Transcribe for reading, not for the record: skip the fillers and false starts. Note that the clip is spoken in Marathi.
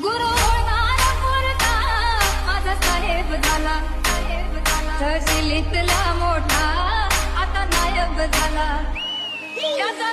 गुरु होणारा पोरगा माझा साहेब झाला, तहसीलीतला मोठा आता नायब झाला. त्याचा